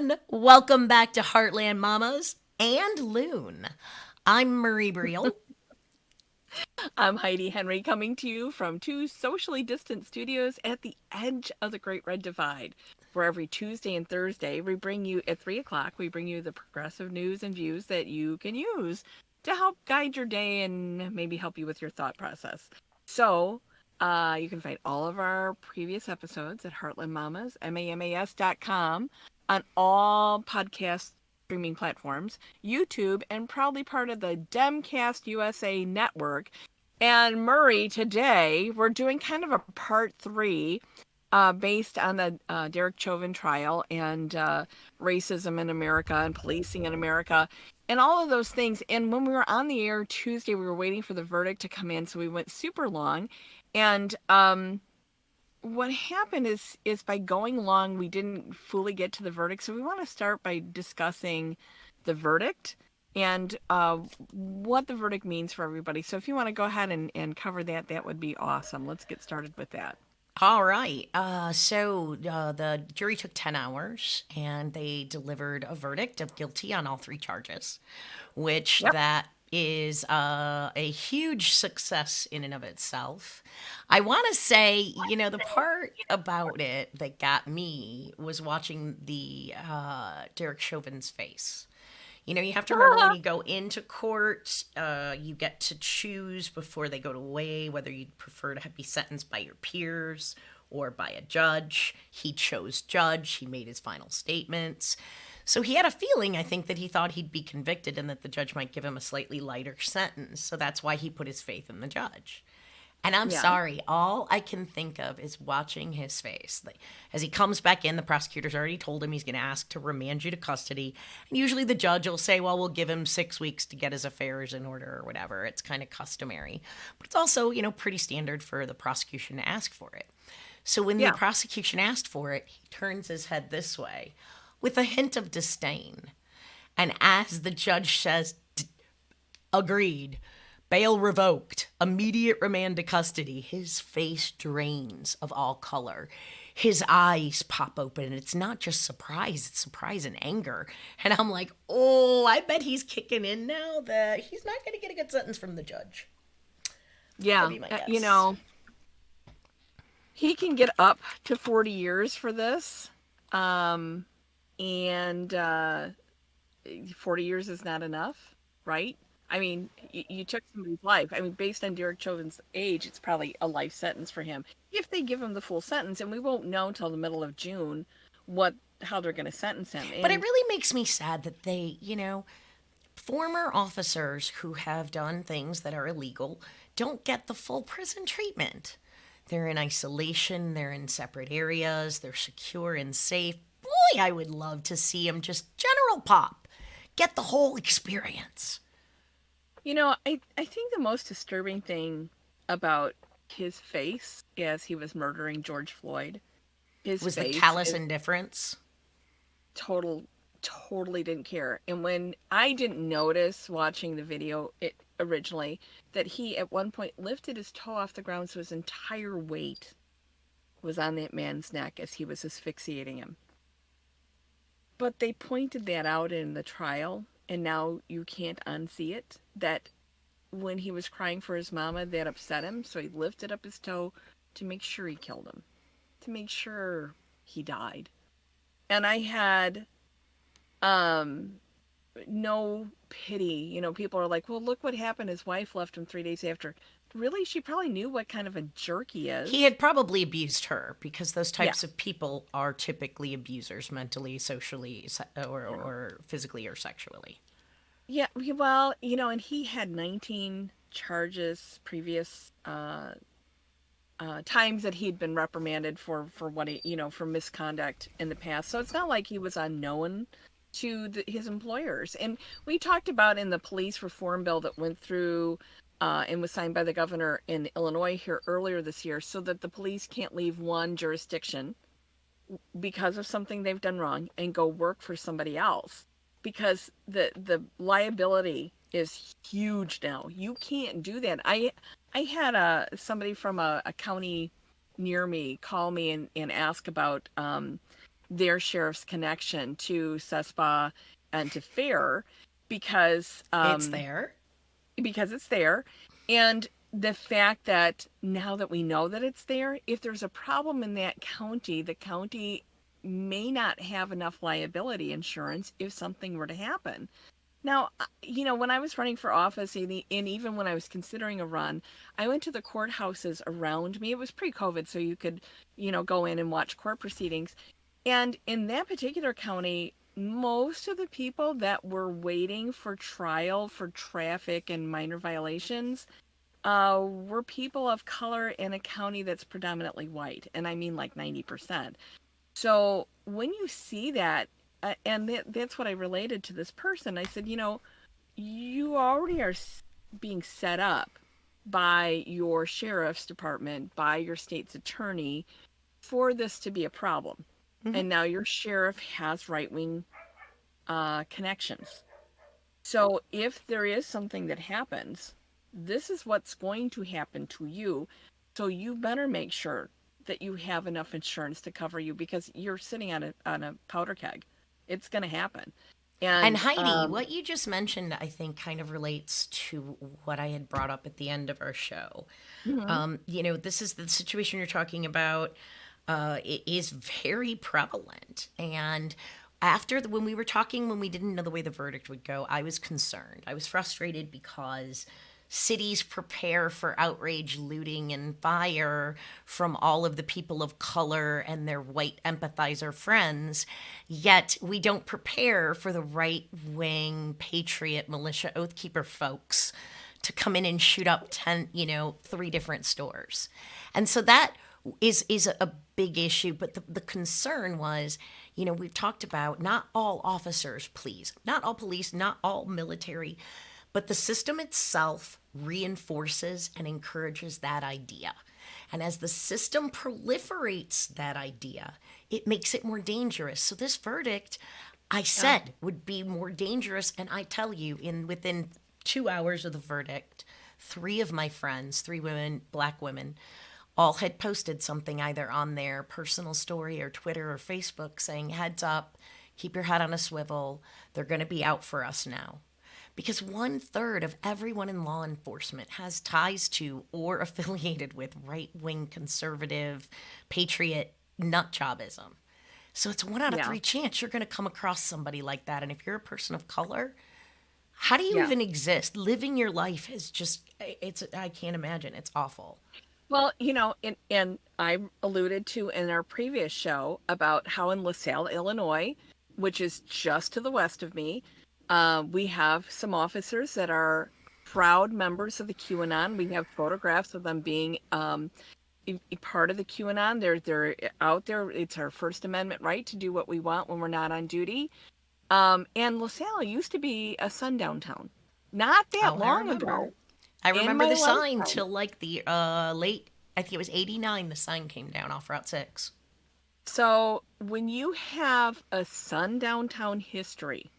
everyone. Welcome back to Heartland Mamas and Loon. I'm Marie Briel. I'm Heidi Henry coming to you from two socially distant studios at the edge of the Great Red Divide, where every Tuesday and Thursday we bring you at 3 o'clock, we bring you the progressive news and views that you can use to help guide your day and maybe help you with your thought process. So, you can find all of our previous episodes at heartlandmamas.com on all podcast streaming platforms, YouTube, and proudly part of the Demcast USA network. And Murray, today we're doing kind of a part three based on the Derek Chauvin trial and racism in America and policing in America and all of those things. And when we were on the air Tuesday, we were waiting for the verdict to come in, so we went super long. And what happened is by going long, we didn't fully get to the verdict. So we want to start by discussing the verdict and what the verdict means for everybody. So if you want to go ahead and cover that, that would be awesome. Let's get started with that. All right. The jury took 10 hours and they delivered a verdict of guilty on all three charges, which Yep. that is a huge success in and of itself. I want to say, the part about it that got me was watching the Derek Chauvin's face. You have to remember when you go into court, you get to choose before they go away whether you'd prefer to be sentenced by your peers or by a judge. He chose judge. He made his final statements. So he had a feeling, I think, that he thought he'd be convicted and that the judge might give him a slightly lighter sentence. So that's why he put his faith in the judge. And I'm Yeah. sorry, all I can think of is watching his face. Like, as he comes back in, the prosecutor's already told him he's going to ask to remand you to custody. And usually the judge will say, well, we'll give him 6 weeks to get his affairs in order or whatever. It's kind of customary. But it's also, pretty standard for the prosecution to ask for it. So when the Yeah. prosecution asked for it, he turns his head this way with a hint of disdain. And as the judge says, agreed, bail revoked, immediate remand to custody, his face drains of all color. His eyes pop open, and it's not just surprise, it's surprise and anger. And I'm like, oh, I bet he's kicking in now that he's not going to get a good sentence from the judge. That'd Yeah. be my You guess. know, he can get up to 40 years for this. Um, and 40 years is not enough, right? I mean, you took somebody's life. I mean, based on Derek Chauvin's age, it's probably a life sentence for him. If they give him the full sentence, and we won't know until the middle of June what how they're going to sentence him. But it And really makes me sad that they, former officers who have done things that are illegal don't get the full prison treatment. They're in isolation, they're in separate areas, they're secure and safe. Boy, I would love to see them just general pop. Get the whole experience. I think the most disturbing thing about his face as he was murdering George Floyd, his Was the face callous is indifference. total totally didn't care. And when I didn't notice watching the video it originally that he at one point lifted his toe off the ground so his entire weight was on that man's neck as he was asphyxiating him. But they pointed that out in the trial and now you can't unsee it that when he was crying for his mama that upset him, so he lifted up his toe to make sure he killed him, to make sure he died. And I had um no pity. People are like, well, look what happened. His wife left him 3 days after. Really? She probably knew what kind of a jerk he He is. had probably abused her because those Yeah. types of people are typically abusers mentally, socially, Yeah. or physically or sexually. Yeah. Well, and he had 19 charges previous times that he'd been reprimanded for what for misconduct in the past. So it's not like he was unknown to his employers. And we talked about in the police reform bill that went through and was signed by the governor in Illinois here earlier this year, so that the police can't leave one jurisdiction because of something they've done wrong and go work for somebody else because the liability is huge now. You can't do that. I had somebody from a county near me call me and ask about their sheriff's connection to CESPA and to FAIR because It's there. because it's there. And the fact that now that we know that it's there, if there's a problem in that county, the county may not have enough liability insurance if something were to happen. Now, when I was running for office and even when I was considering a run, I went to the courthouses around me. It was pre-COVID, so you could, go in and watch court proceedings. And in that particular county, most of the people that were waiting for trial for traffic and minor violations were people of color in a county that's predominantly white. And I mean like 90%. So when you see that, and that's what I related to this person, I said, you already are being set up by your sheriff's department, by your state's attorney for this to be a problem. Hmm. And now your sheriff has right wing connections. So if there is something that happens, this is what's going to happen to you. So you better make sure that you have enough insurance to cover you because you're sitting on a powder keg. It's going to happen. And And Heidi, what you just mentioned, I think, kind of relates to what I had brought up at the end of our show. mhm, This is the situation you're talking about. It is very prevalent. And when we were talking, when we didn't know the way the verdict would go, I was concerned. I was frustrated because cities prepare for outrage, looting, and fire from all of the people of color and their white empathizer friends, yet we don't prepare for the right wing, patriot, militia, oathkeeper folks to come in and shoot up 10, three different stores. And so that is a big issue. But the concern was, we've talked about not all officers, please, not all police, not all military, but the system itself reinforces and encourages that idea. And as the system proliferates that idea, it makes it more dangerous. So this verdict, I yeah, said, would be more dangerous. And I tell you, within 2 hours of the verdict, three of my friends, three women, black women, all had posted something either on their personal story or Twitter or Facebook saying, heads up, keep your head on a swivel. They're going to be out for us now. Because 1/3 of everyone in law enforcement has ties to or affiliated with right wing conservative patriot nut jobism. So it's 1 out of 3 yeah, chance you're going to come across somebody like that. And if you're a person of color, how do you yeah. even exist? Living your life is just, I can't imagine. It's awful. Well, and I alluded to in our previous show about how in LaSalle, Illinois, which is just to the west of me, we have some officers that are proud members of the QAnon. We have photographs of them being part of the QAnon. They're out there. It's our First Amendment right to do what we want when we're not on duty. And LaSalle used to be a sundown town, not that Oh, I long remember. ago I in remember my the sign lifetime. till like the late, I think it was 89, the sign came down off Route 6. So when you have a sundown town history,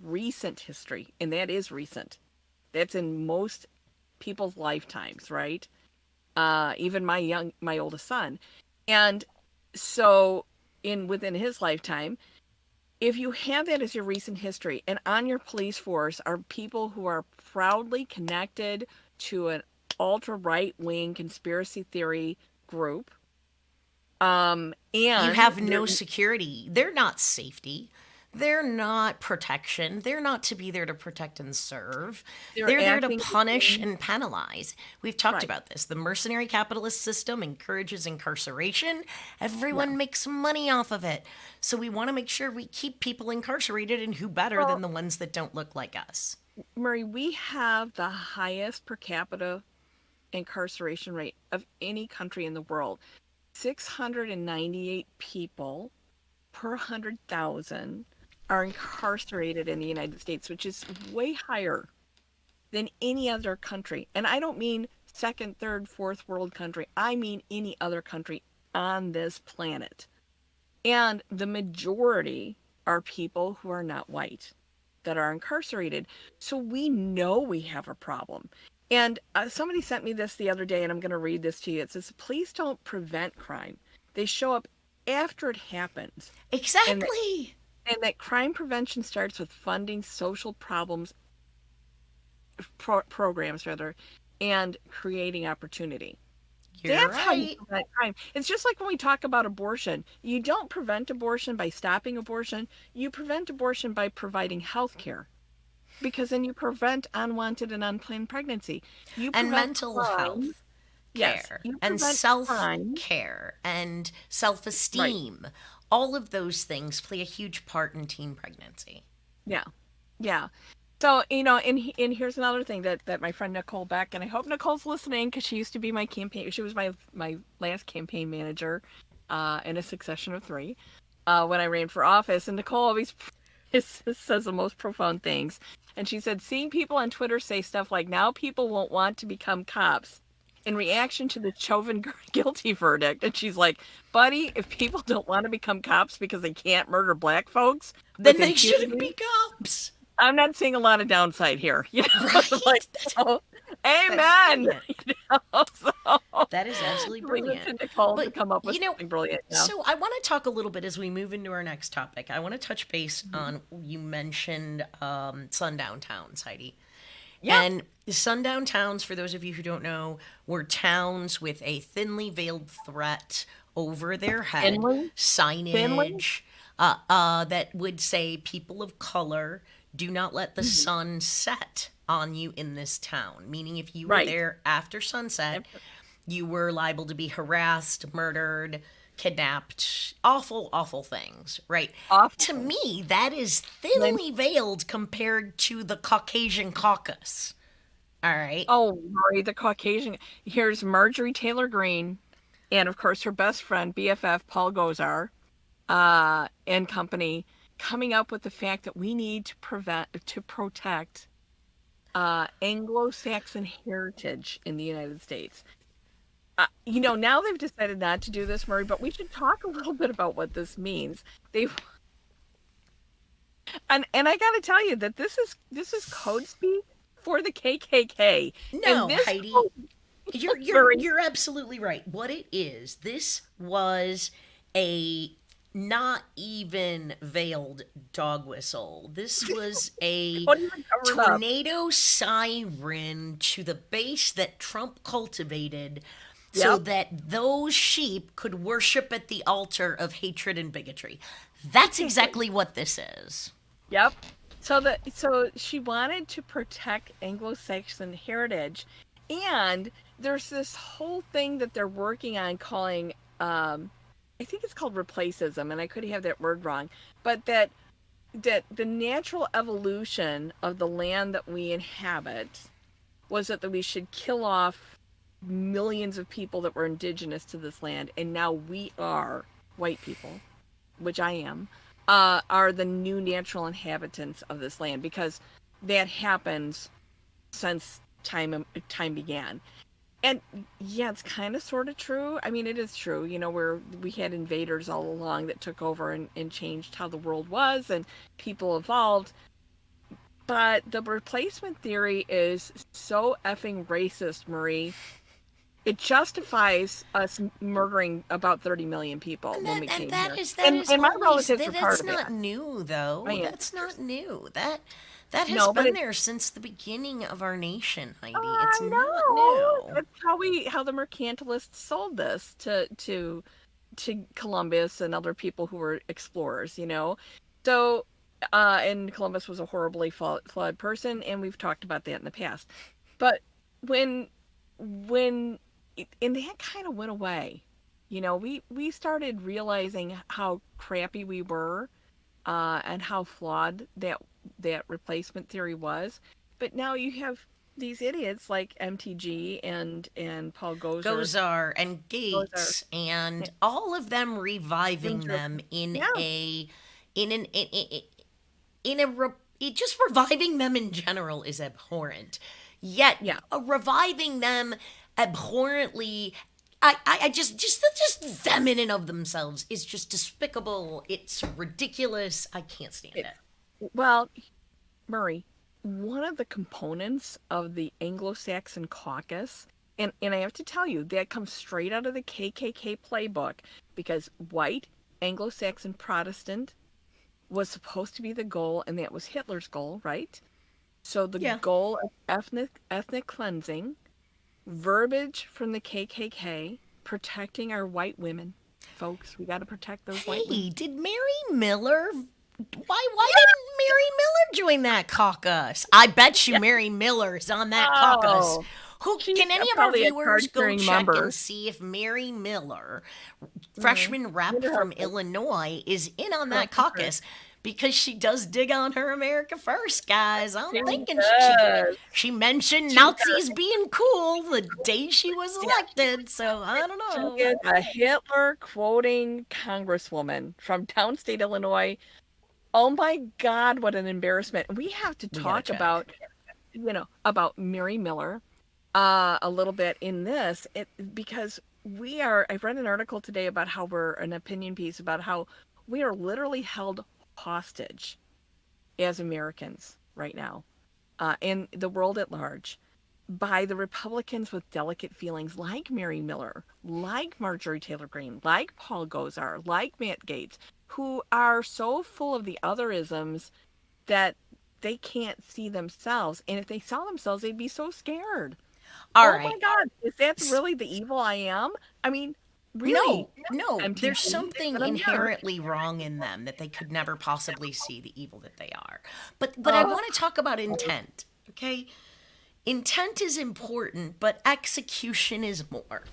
recent history, and that is recent, that's in most people's lifetimes, right? Even my oldest son. And so within his lifetime, if you have that as your recent history and on your police force are people who are proudly connected to an ultra right wing conspiracy theory group, You and have they're no security. They're not safety. They're not protection. They're not to be there to protect and serve. they're They're there to acting punish within and penalize. We've talked right. about this. The mercenary capitalist system encourages incarceration. Yeah. Everyone makes money off of it. So we want to make sure we keep people incarcerated, and who better than Well, the ones that don't look like us? Murray, we have the highest per capita incarceration rate of any country in the world. 698 people per 100,000 are incarcerated in the United States, which is way higher than any other country. And I don't mean second, third, fourth world country. I mean any other country on this planet. And the majority are people who are not white that are incarcerated. So we know we have a problem. And somebody sent me this the other day, and I'm going to read this to you. It says, "Police don't prevent crime, they show up after it happens. And that, Exactly. and that crime prevention starts with funding social problems, programs rather, and creating opportunity. You're That's how you right. prevent crime. It's just like when we talk about abortion. You don't prevent abortion by stopping abortion. You prevent abortion by providing health care, because then you prevent unwanted and unplanned pregnancy. You And prevent mental crime. health Yes, care you and prevent self crime. care and self Right. esteem. All of those things play a huge part in teen pregnancy. Yeah. Yeah. So, and here's another thing that my friend Nicole Beck, and I hope Nicole's listening because she used to be my campaign. She was my last campaign manager, in a succession of three, when I ran for office. And Nicole always says the most profound things. And she said, seeing people on Twitter say stuff like, "Now people won't want to become cops," in reaction to the Chauvin guilty verdict. And she's like, "Buddy, if people don't want to become cops because they can't murder black folks Then with they shouldn't impunity, be cops. I'm not seeing a lot of downside here." Like, Right? oh, That's amen. brilliant. So That is absolutely leave it brilliant. to Nicole to But, come up with something brilliant. Yeah. so I want to talk a little bit as we move into our next topic. I want to touch base on, you mentioned sundown towns, Heidi. Yeah. And sundown towns, for those of you who don't know, were towns with a thinly veiled threat over their head, Finley. Finley. signage that would say, "People of color, do not let the Mhm. sun set on you in this town." Meaning, if you were Right. there after sunset, Yep. you were liable to be harassed, murdered, kidnapped, awful, awful things, right? Awful To thing. me, that is Lynch. thinly veiled compared to the Caucasian caucus. All right. Oh, Murray, the Caucasian. Here's Marjorie Taylor Greene, and of course her best friend, BFF Paul Gosar, and company, coming up with the fact that we need to protect Anglo-Saxon heritage in the United States. Now they've decided not to do this, Murray, but we should talk a little bit about what this means. They've and I got to tell you that this is code speak for the KKK, and No, this Heidi, code, you're Murray. you're absolutely right. What it is, this was a not even veiled dog whistle. This was a Don't even cover it up. tornado siren to the base that Trump cultivated so Yep. that those sheep could worship at the altar of hatred and bigotry. That's exactly what this is. Yep. So she wanted to protect Anglo-Saxon heritage, and there's this whole thing that they're working on calling, I think it's called replacism, and I could have that word wrong, but that the natural evolution of the land that we inhabit was that we should kill off millions of people that were indigenous to this land, and now we are white people, which I am, are the new natural inhabitants of this land, because that happens since time began. And yeah, it's kind of sort of true. I mean, it is true. We had invaders all along that took over and changed how the world was, and people evolved. But the replacement theory is so effing racist, Marie. It justifies us murdering about 30 million people And when that we and came that here. is that And is and my always relatives are part that's of not that, new my though. That's ancestors. not new. That has No, but been it's there since the beginning of our nation, Heidi. It's I not know. new. That's how the mercantilists sold this to Columbus and other people who were explorers. So and Columbus was a horribly flawed person, and we've talked about that in the past. But when and that kind of went away. We started realizing how crappy we were, and how flawed that replacement theory was. But now you have these idiots like MTG and Paul Gozer. Gozar and Gozer. Gates and all of them reviving Winter. them in Yeah, a in an in a it just reviving them in general is abhorrent. Yet yeah. reviving them abhorrently, I just them in and of themselves is just despicable. It's ridiculous. I can't stand It, it. well, Murray, one of the components of the Anglo-Saxon caucus, and I have to tell you, that comes straight out of the KKK playbook, because white Anglo-Saxon Protestant was supposed to be the goal, and that was Hitler's goal, right? So the Yeah. goal of ethnic cleansing, verbiage from the KKK, protecting our white women. Folks, we got to protect those white women. Hey, did Mary Miller? Why didn't Mary Miller join that caucus? I bet you Yeah. Mary Miller's on that caucus. Oh, Who she's can any of our probably a viewers go card-carrying check and member. see if Mary Miller, Mm. freshman rep Wonder from how Illinois, is in on her that interest. caucus? Because she does dig on her America First, guys. I'm She thinking does. she mentioned She's Nazis being cool the day she was yeah, elected, so I don't she know. is a Hitler quoting congresswoman from downstate Illinois. Oh my God, what an embarrassment. We have to We gotta talk check. about, about Mary Miller a little bit in this because I read an article today about how an opinion piece about how we are literally held hostage as Americans right now, in the world at large, by the Republicans with delicate feelings like Mary Miller, like Marjorie Taylor Greene, like Paul Gosar, like Matt Gaetz, who are so full of the otherisms that they can't see themselves. And if they saw themselves, they'd be so scared. All Oh my right. God, is that S- really the evil I am? I mean, really, no, there's MTG, something but I'm here. inherently wrong in them that they could never possibly see the evil that they are. But I Oh, want to talk about intent, okay? Intent is important, but execution is more.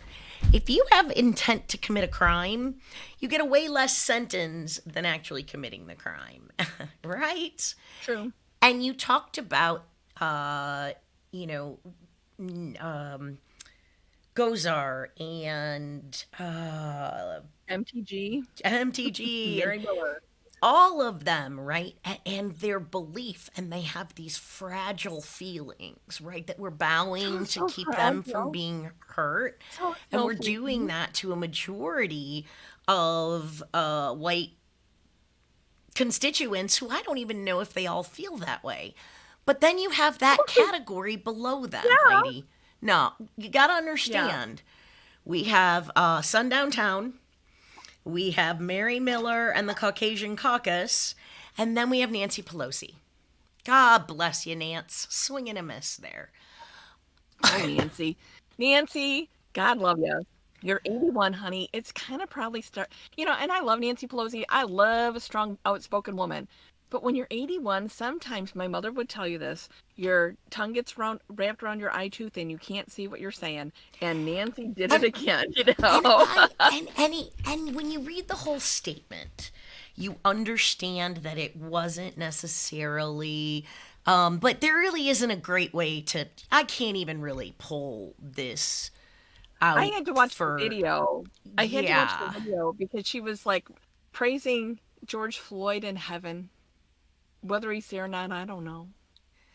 If you have intent to commit a crime, you get a way less sentence than actually committing the crime, right? true. And you talked about, you know, um, Gozar and MTG, MTG and Mary Miller. all of them, right? And their belief, and they have these fragile feelings, right? That we're So, bowing to so keep them from fragile. being hurt. So And we're healthy. doing that to a majority of white constituents who I don't even know if they all feel that way. But then you have that Okay, category below them, yeah, Heidi. No, you got to yeah. understand. We have Sundown Town, we have Mary Miller and the Caucasian Caucus, and then we have Nancy Pelosi. God bless you, Nance. Swing and a miss there. Oh, Nancy. Nancy, God love you. You're 81, honey. It's kind of probably and I love Nancy Pelosi. I love a strong, outspoken woman. But when you're 81, sometimes my mother would tell you this, your tongue gets wrapped around your eye tooth and you can't see what you're saying. And Nancy did it And again, and and when you read the whole statement, you understand that it wasn't necessarily but there really isn't a great way to I can't even really pull this I out had to watch the for video. I had to watch the yeah. video because she was like praising George Floyd in heaven. Whether he's there or not, I don't know.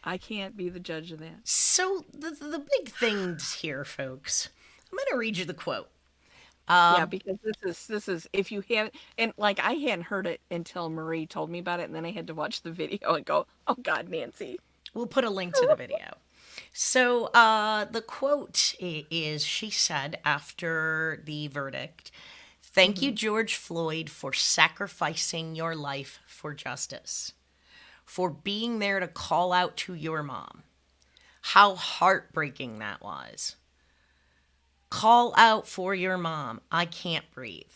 I can't be the judge of that. So the big things here, folks. I'm going to read you the quote. Yeah, Um, because this is if you have and like I hadn't heard it until Marie told me about it, and then I had to watch the video and go, "Oh God, Nancy." we'll put a link to the video. So the quote is she said after the verdict, "Thank you, Hmm. George Floyd, for sacrificing your life for justice, for being there to call out to your mom. How heartbreaking that was. Call out for your mom. I can't breathe.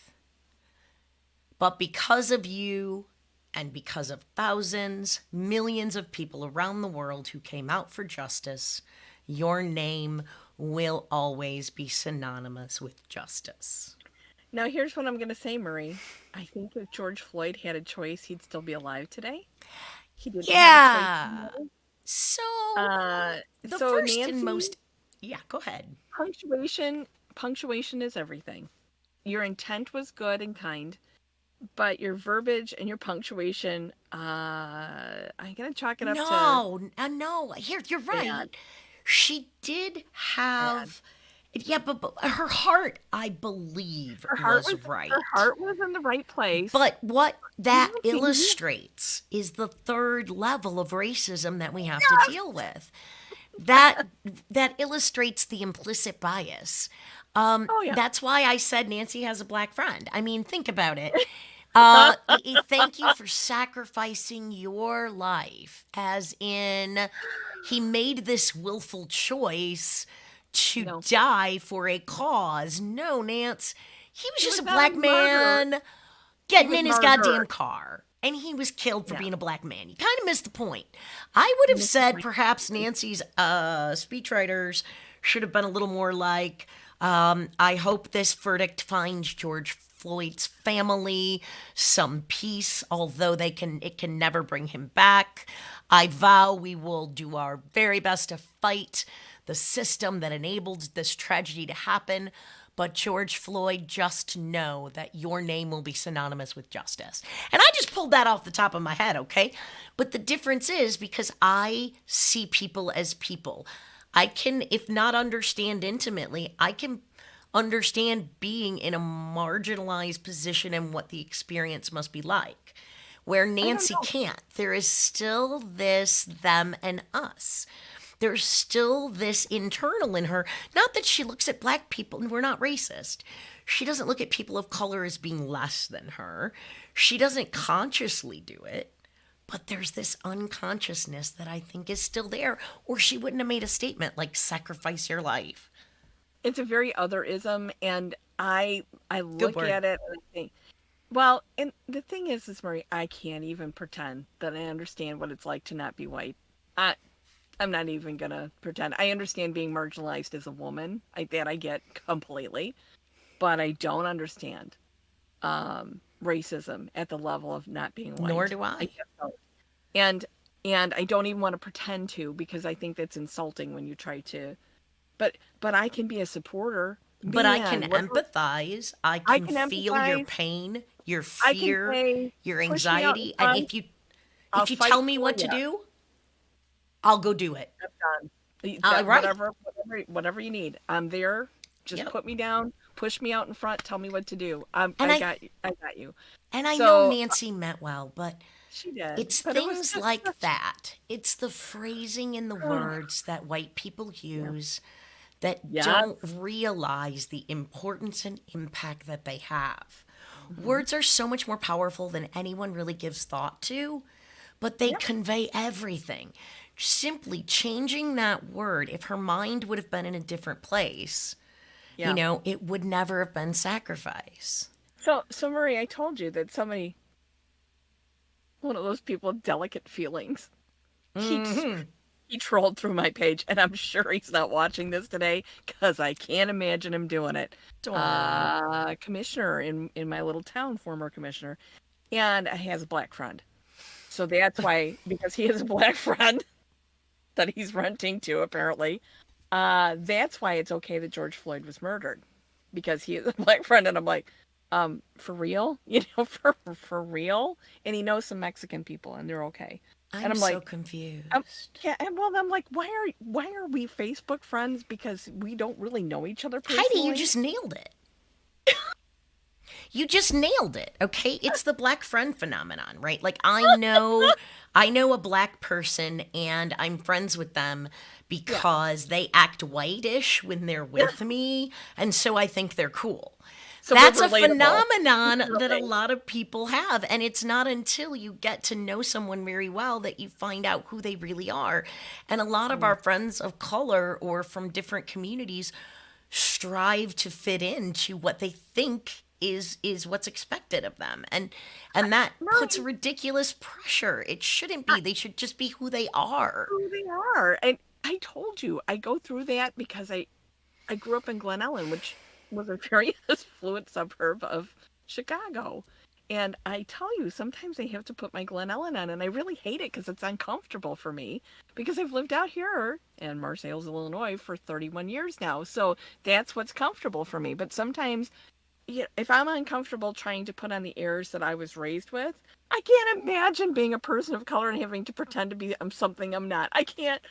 But because of you and because of thousands, millions of people around the world who came out for justice, your name will always be synonymous with justice." Now here's what I'm gonna say, Marie. I think if George Floyd had a choice, he'd still be alive today. He didn't have a choice. Yeah. So Uh, the so first and Nancy, most, yeah, go ahead. punctuation is everything. Your intent was good and kind, but your verbiage and your punctuation, I'm gonna chalk it up to No, no. Here, you're right. bad, She did bad. have, yeah, but her heart, I believe, Her heart was was her right. heart was in the right place. But what that Nancy, illustrates is the third level of racism that we have to yes, deal with. That that illustrates the implicit bias. oh yeah, That's why I said Nancy has a black friend. I mean, think about it. Thank you for sacrificing your life, as in, he made this willful choice to No, die for a cause. No, Nance, he was he just was a not a black murderer. man He getting was in his goddamn murdered. car. And he was killed for Yeah, being a black man. You kind of missed the point. I would you have missed the said point. perhaps Nancy's speechwriters should have been a little more like, I hope this verdict finds George Floyd's family some peace, although it can never bring him back. I vow we will do our very best to fight the system that enabled this tragedy to happen. But George Floyd, just know that your name will be synonymous with justice. And I just pulled that off the top of my head, okay? But the difference is because I see people as people. I can, if not understand intimately, I can understand being in a marginalized position and what the experience must be like. Where I don't Nancy know. can't, there is still this them and us. There's still this internal in her. Not that she looks at black people, and we're not racist. She doesn't look at people of color as being less than her. She doesn't consciously do it. But there's this unconsciousness that I think is still there, or she wouldn't have made a statement like sacrifice your life. It's a very otherism, and I Good look word. at it and I think, well, and the thing is, Marie, I can't even pretend that I understand what it's like to not be white. I I'm not even gonna pretend. I understand being marginalized as a woman. That I get completely, but I don't understand racism at the level of not being Nor white. do I I. just don't. And and I don't even want to pretend to, because I think that's insulting when you try to. But I can be a supporter. But I can Man, whatever. empathize. I I can can feel your empathize. pain, your I can fear, say, your push me out in anxiety, and front. I'll if you tell fight me for what to you. do, I'll go do it. I'm done. All That right. whatever you need. I'm there. Just Yep. put me down, push me out in front, tell me what to do. And I got you. I know So Nancy meant well, but she did, it's but it was things just like such. that. It's the phrasing in the words that white people Yeah. use that don't Yes. realize the importance and impact that they have. Hmm. Words are so much more powerful than anyone really gives thought to, but they Yep. convey everything. Simply changing that word, if her mind would have been in a different place, Yeah. it would never have been sacrifice. So Marie, I told you that somebody, one of those people with delicate feelings, he Hmm. he trolled through my page, and I'm sure he's not watching this today because I can't imagine him doing it. Aw. Commissioner in my little town, former commissioner, and he has a black friend. So that's why, because he has a black friend that he's renting to, apparently. That's why it's okay that George Floyd was murdered, because he is a black friend. And I'm like, for real? For real? And he knows some Mexican people, and they're okay. And I'm I'm so like, confused. yeah, and well, I'm like, why are we Facebook friends? Because we don't really know each other Heidi, you personally. just nailed it. You just nailed it. Okay? It's the black friend phenomenon, right? Like I know a black person and I'm friends with them Yeah, because they act whitish when they're yeah. with me, and so I think they're cool. So we're That's a relatable. We phenomenon can that a relate. lot of people have, and it's not until you get to know someone very well that you find out who they really are. And a lot of Mm. our friends of color or from different communities strive to fit into what they think is what's expected of them, and that puts Murray, ridiculous pressure. It shouldn't I, be. They should just be who they are. who they are, and I told you I go through that because I grew up in Glen Ellen, which was a very affluent suburb of Chicago. And I tell you, sometimes I have to put my Glen Ellen on, and I really hate it because it's uncomfortable for me, because I've lived out here in Marseilles, Illinois for 31 years now. So that's what's comfortable for me. But sometimes, yeah, if I'm uncomfortable trying to put on the airs that I was raised with, I can't imagine being a person of color and having to pretend to be something I'm not. I can't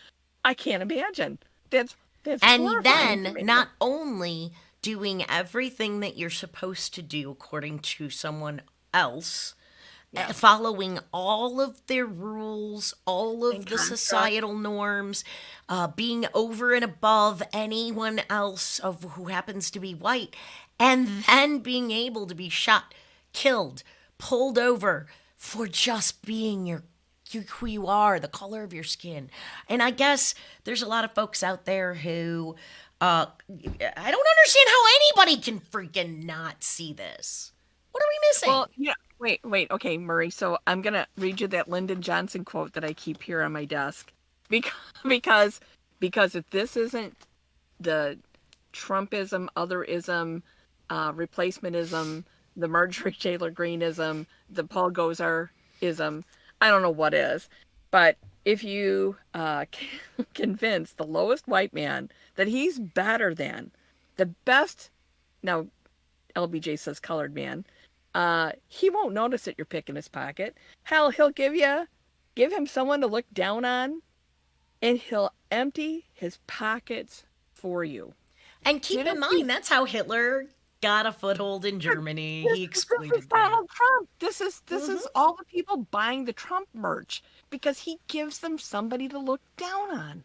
imagine. That's And horrifying to then me. not only doing everything that you're supposed to do according to someone else, Yeah. following all of their rules, all And of the construct. societal norms, being over and above anyone else of who happens to be white, and then being able to be shot, killed, pulled over for just being who you are, the color of your skin. And I guess there's a lot of folks out there who I don't understand how anybody can freaking not see this. What are we Well, missing? yeah. Wait. Okay, Murray. So I'm gonna read you that Lyndon Johnson quote that I keep here on my desk, because because if this isn't the Trumpism, otherism, replacementism, the Marjorie Taylor Greeneism, the Paul Gosar ism, I don't know what is. But if you convince the lowest white man that he's better than the best, now LBJ says colored man, he won't notice that you're picking his pocket. Hell, he'll give him someone to look down on, and he'll empty his pockets for you. And keep in Didn't we? mind, that's how Hitler got a foothold in Germany. He This is exploited that. Donald Trump. This Hmm. is all the people buying the Trump merch because he gives them somebody to look down on.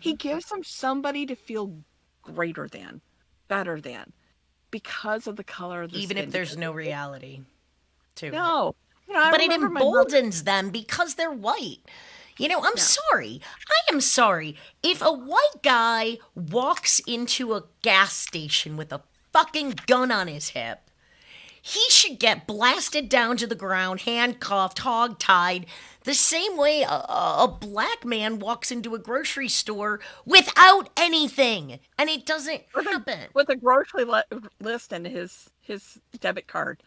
He gives them somebody to feel greater than, better than, because of the color of the Even if skin. there's Because no reality to it. no, I But it remember my mother. emboldens them because they're white. I'm Yeah. sorry. I am sorry. If a white guy walks into a gas station with a fucking gun on his hip, he should get blasted down to the ground, handcuffed, hog-tied, the same way a black man walks into a grocery store without anything. And it doesn't with a happen. grocery list and his debit card,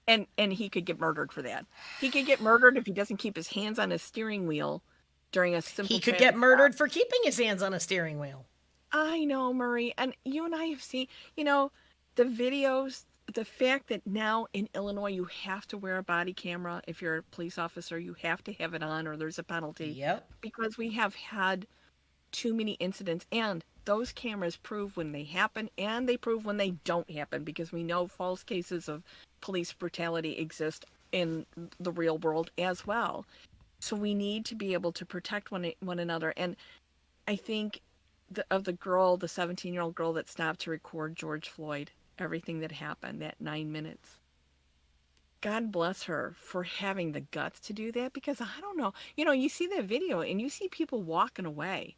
and he could get murdered for that. He could get murdered if he doesn't keep his hands on his steering wheel during a He simple could get traffic stop. murdered for keeping his hands on a steering wheel. I know, Murray, and you and I have seen, the videos. The fact that now in Illinois you have to wear a body camera if you're a police officer, you have to have it on or there's a penalty, Yep. because we have had too many incidents, and those cameras prove when they happen and they prove when they don't happen, because we know false cases of police brutality exist in the real world as well. So we need to be able to protect one another. And I think of the girl, the 17-year-old girl that stopped to record George Floyd, everything that happened, that 9 minutes. God bless her for having the guts to do that, because I don't know. You see that video and you see people walking away,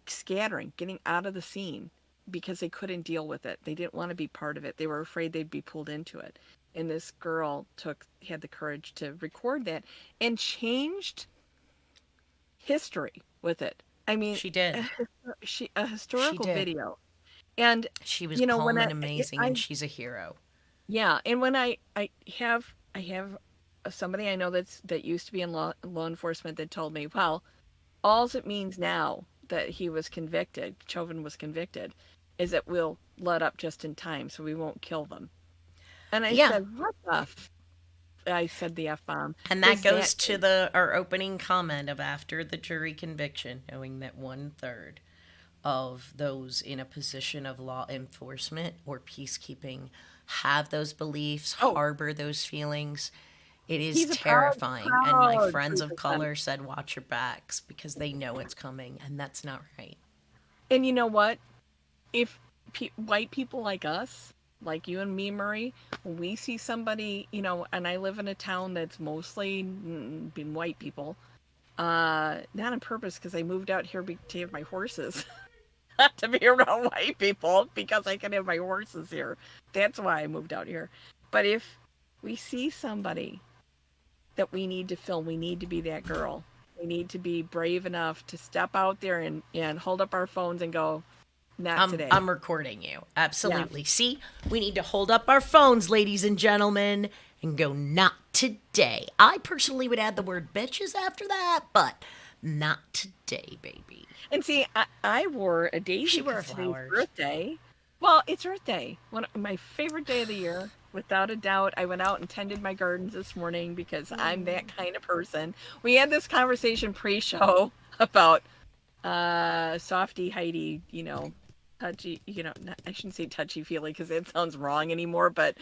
scattering, getting out of the scene because they couldn't deal with it. They didn't want to be part of it. They were afraid they'd be pulled into it. And this girl had the courage to record that and changed history with it. I mean, She did. a She historical did. video. And She was when calm and amazing, I and she's a hero. yeah, and when I have somebody I know that used to be in law enforcement that told me, well, all it means now that he was convicted, Chauvin was convicted, is that we'll let up just in time so we won't kill them. And I Yeah, said, what the I said the F bomb. and that Does that goes to the our opening comment of after the jury conviction, knowing that 1/3 of those in a position of law enforcement or peacekeeping have those beliefs, oh, harbor those feelings. It is he's a proud, terrifying. And my proud friends of 3%. color said, watch your backs because they know it's coming, and that's not right. And you know what? If white people like us, like you and me, Murray, when we see somebody, and I live in a town that's mostly been white people, not on purpose, because I moved out here to have my horses, not to be around white people, because I can have my horses here. That's why I moved out here. But if we see somebody that we need to film, we need to be that girl. We need to be brave enough to step out there and hold up our phones and go, not today. I'm recording you. Yeah. Absolutely. See, we need to hold up our phones, ladies and gentlemen, and go, not today. I personally would add the word bitches after that, but not today, baby. And see, I wore a daisy She wore because today's flowers. Earth Day. Well, it's Earth Day, my favorite day of the year, without a doubt. I went out and tended my gardens this morning because I'm that kind of person. We had this conversation pre-show about softy Heidi, touchy, I shouldn't say touchy feely because it sounds wrong anymore, but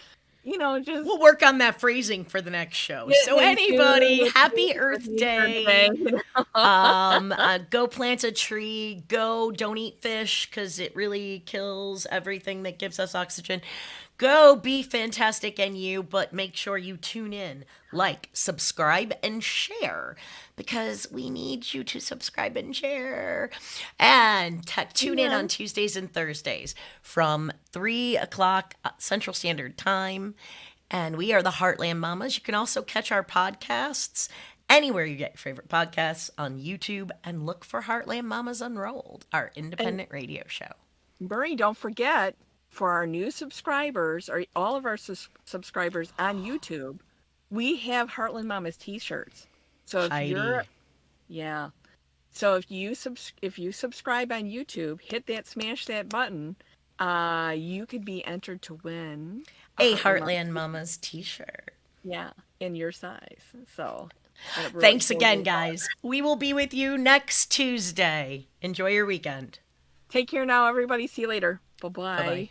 just We'll work on that phrasing for the next show. So, thank anybody, you. happy Earth Today. Day. Go plant a tree. Go don't eat fish because it really kills everything that gives us oxygen. Go be fantastic and you, but make sure you tune in, like, subscribe, and share because we need you to subscribe and share. And tune in Yeah. on Tuesdays and Thursdays from 3 o'clock Central Standard Time. And we are the Heartland Mamas. You can also catch our podcasts anywhere you get your favorite podcasts on YouTube and look for Heartland Mamas Unrolled, our And independent radio show. Murray, don't forget for our new subscribers or all of our subscribers on YouTube, we have Heartland Mamas t-shirts. So if you're Heidi. yeah. So if you subscribe on YouTube, hit that smash that button, you could be entered to win a A Heartland Mamas Heartland t-shirt. Mamas t shirt. Yeah, in your size. So that really Thanks goes again, a lot. guys. We will be with you next Tuesday. Enjoy your weekend. Take care now, everybody. See you later. Bye Bye-bye. bye.